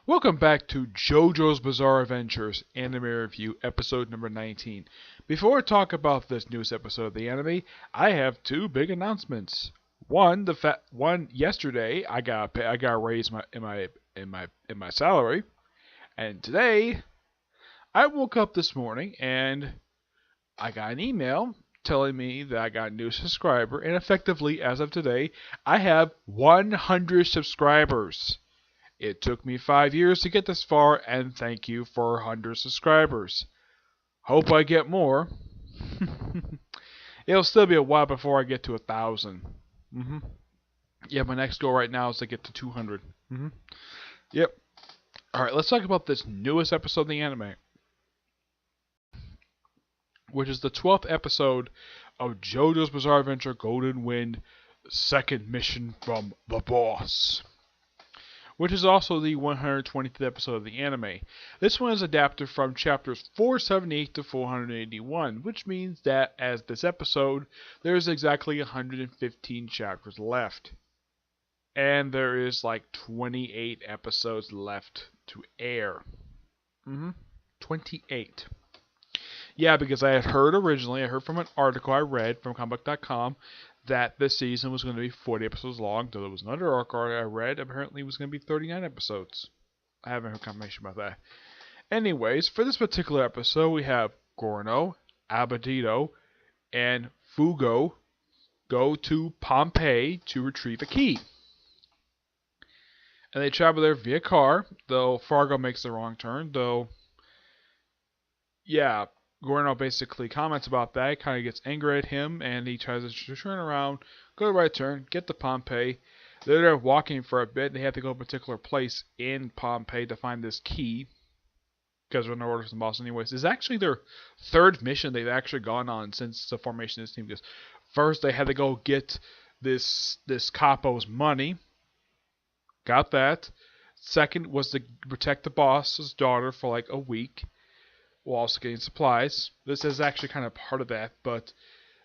Welcome back to JoJo's Bizarre Adventures Anime Review, episode number 19. Before I talk about this newest episode of the anime, I have two big announcements. One yesterday I got a raise in my salary, and today I woke up this morning and I got an email telling me that I got a new subscriber, and effectively as of today, I have 100 subscribers. It took me 5 years to get this far, and thank you for 100 subscribers. Hope I get more. It'll still be a while before I get to 1,000. Yeah, my next goal right now is to get to 200. Yep. Alright, let's talk about this newest episode of the anime, which is the 12th episode of JoJo's Bizarre Adventure Golden Wind, Second Mission from the Boss, which is also the 120th episode of the anime. This one is adapted from chapters 478 to 481, which means that as this episode, there's exactly 115 chapters left. And there is like 28 episodes left to air. 28. Yeah, because I had heard originally, I heard from an article I read from comic.com that this season was going to be 40 episodes long, though there was another article I read, apparently it was going to be 39 episodes. I haven't heard confirmation about that. Anyways, for this particular episode, we have Gorno, Abedito, and Fugo go to Pompeii to retrieve a key. And they travel there via car, though Fargo makes the wrong turn, though, yeah, Gorno basically comments about that, kind of gets angry at him, and he tries to turn around, go to the right turn, get to Pompeii. They're there walking for a bit. They have to go to a particular place in Pompeii to find this key, because they're in order from the boss anyways. It's actually their third mission they've actually gone on since the formation of this team, because first they had to go get this capo's money. Got that. Second was to protect the boss's daughter for like a week, while also getting supplies. This is actually kind of part of that, but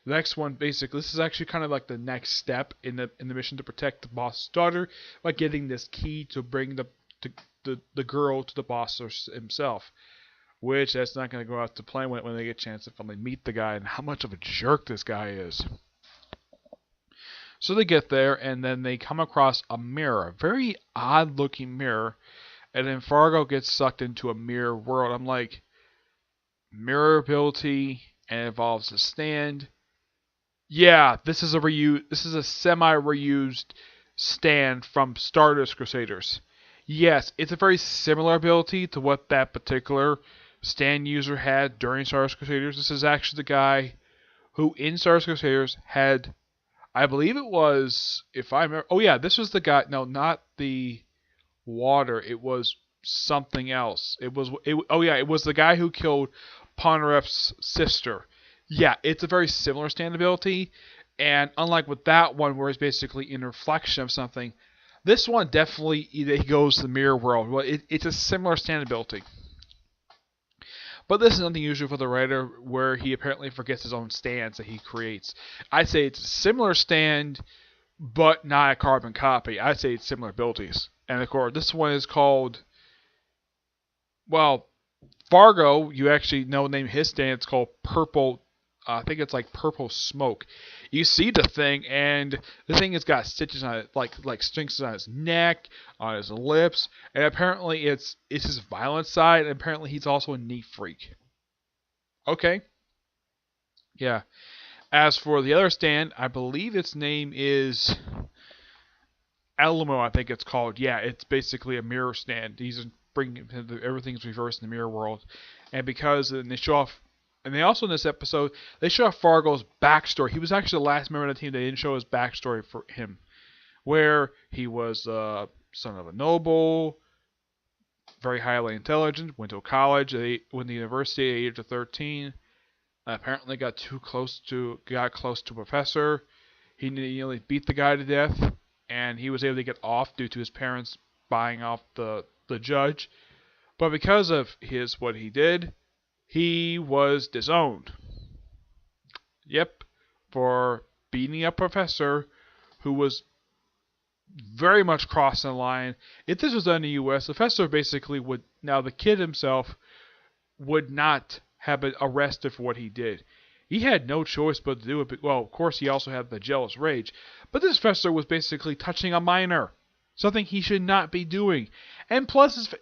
the next one, basically, this is actually kind of like the next step in the mission to protect the boss's daughter by getting this key to bring the girl to the boss himself. Which that's not going to go out to plan when they get a chance to finally meet the guy and how much of a jerk this guy is. So they get there, and then they come across a mirror, a very odd-looking mirror, and then Fargo gets sucked into a mirror world. I'm like, mirror ability, and it involves a stand. Yeah, this is a semi-reused stand from Stardust Crusaders. Yes, it's a very similar ability to what that particular stand user had during Stardust Crusaders. This is actually the guy who in Stardust Crusaders had, I believe it was, if I remember, oh yeah, this was the guy, no, not the water, it was something else. It was the guy who killed Ponaref's sister. Yeah, it's a very similar stand ability, and unlike with that one where it's basically in reflection of something, this one definitely he goes to the mirror world. Well, it's a similar stand ability. But this is nothing usual for the writer, where he apparently forgets his own stands that he creates. I'd say it's a similar stand, but not a carbon copy. I'd say it's similar abilities. And of course, this one is called, well, Fargo, you actually know the name of his stand. It's called Purple. I think it's like Purple Smoke. You see the thing, and the thing has got stitches on it, like strings on his neck, on his lips, and apparently it's his violent side. And apparently he's also a neat freak. Okay. Yeah. As for the other stand, I believe its name is Alamo. I think it's called. Yeah, it's basically a mirror stand. He's bringing everything's reversed in the mirror world, and because they show off. And they also, in this episode, they show Fargo's backstory. He was actually the last member of the team. They didn't show his backstory for him. Where he was son of a noble, very highly intelligent, went to college, went to university at the age of 13. Apparently got close to a professor. He nearly beat the guy to death. And he was able to get off due to his parents buying off the judge. But because of what he did, he was disowned. Yep, for beating a professor who was very much crossing the line. If this was done in the U.S., the professor basically would, now the kid himself would not have been arrested for what he did. He had no choice but to do it. Well, of course, he also had the jealous rage. But this professor was basically touching a minor, something he should not be doing. And plus,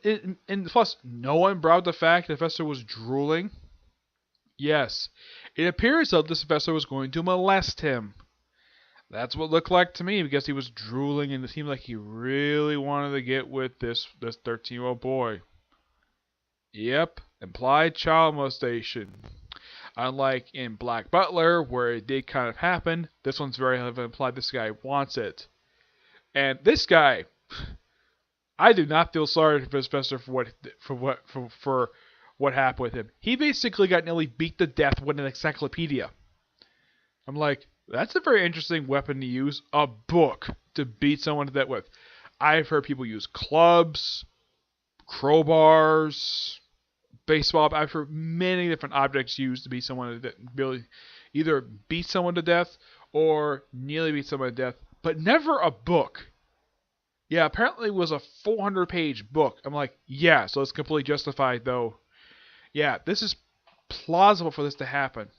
no one brought up the fact the professor was drooling. Yes, it appears that this professor was going to molest him. That's what it looked like to me, because he was drooling and it seemed like he really wanted to get with this 13-year-old boy. Yep, implied child molestation. Unlike in Black Butler, where it did kind of happen, this one's very heavily implied this guy wants it. And this guy, I do not feel sorry for this professor for what happened with him. He basically got nearly beat to death with an encyclopedia. I'm like, that's a very interesting weapon to use, a book to beat someone to death with. I've heard people use clubs, crowbars, baseball. I've heard many different objects used to beat someone to really either beat someone to death or nearly beat someone to death, but never a book. Yeah, apparently it was a 400-page book. I'm like, yeah, so it's completely justified, though. Yeah, this is plausible for this to happen.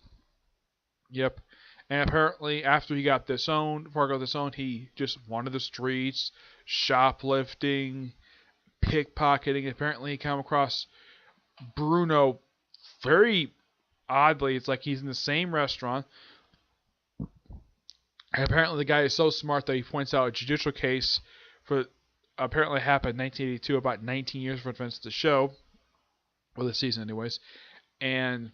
Yep. And apparently, after he got disowned, before he got disowned, he just wandered the streets, shoplifting, pickpocketing. Apparently, he came across Bruno very oddly. It's like he's in the same restaurant. And apparently, the guy is so smart that he points out a judicial case for apparently happened in 1982, about 19 years for events of the show, or the season, anyways, and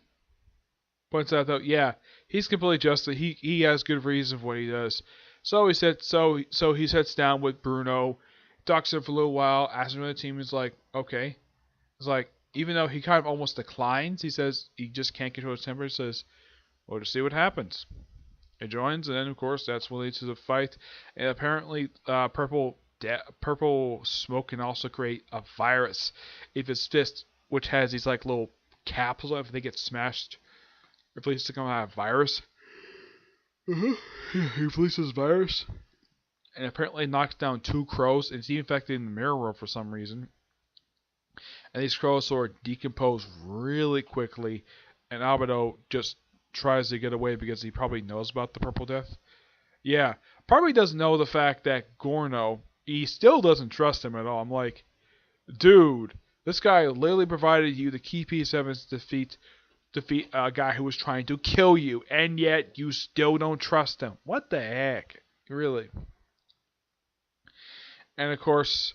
points out that yeah, he's completely just. He has good reason for what he does. So he sits down with Bruno, talks to him for a little while, asks him to the team. He's like, okay. It's like, even though he kind of almost declines, he says he just can't control his temper. He says, well, just see what happens. It joins, and then of course that's what leads to the fight. And apparently, purple smoke can also create a virus if his fist, which has these like little capsules, if they get smashed, it releases to come out a virus. Yeah, he releases virus, and apparently knocks down 2 crows, and it's even infected in the mirror world for some reason. And these crows sort of decompose really quickly, and Albedo just tries to get away because he probably knows about the Purple Death. Yeah, probably doesn't know the fact that Gorno, he still doesn't trust him at all. I'm like, dude, this guy literally provided you the key piece of evidence to defeat a guy who was trying to kill you, and yet you still don't trust him. What the heck? Really? And of course,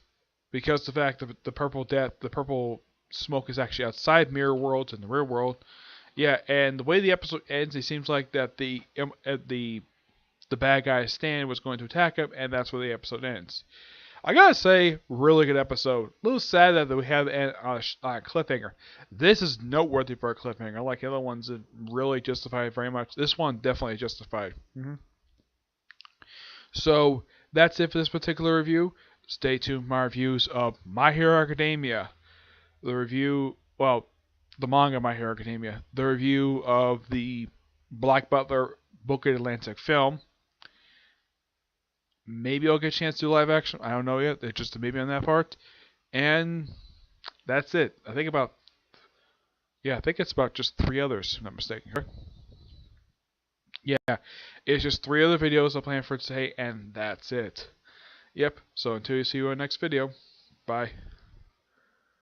because the fact that the purple smoke is actually outside mirror worlds in the real world. Yeah, and the way the episode ends, it seems like that the bad guy Stan was going to attack him, and that's where the episode ends. I gotta say, really good episode. A little sad that we have a cliffhanger. This is noteworthy for a cliffhanger. Like the other ones that really justified very much. This one definitely justified. So that's it for this particular review. Stay tuned for my reviews of My Hero Academia. The manga My Hero Academia. The review of the Black Butler Book of Atlantic film. Maybe I'll get a chance to do live action. I don't know yet. It's just a maybe on that part. And that's it. I think it's about just 3 others, if I'm not mistaken. Correct? Yeah, it's just 3 other videos I plan for today, and that's it. Yep, so until you see you in the next video, bye.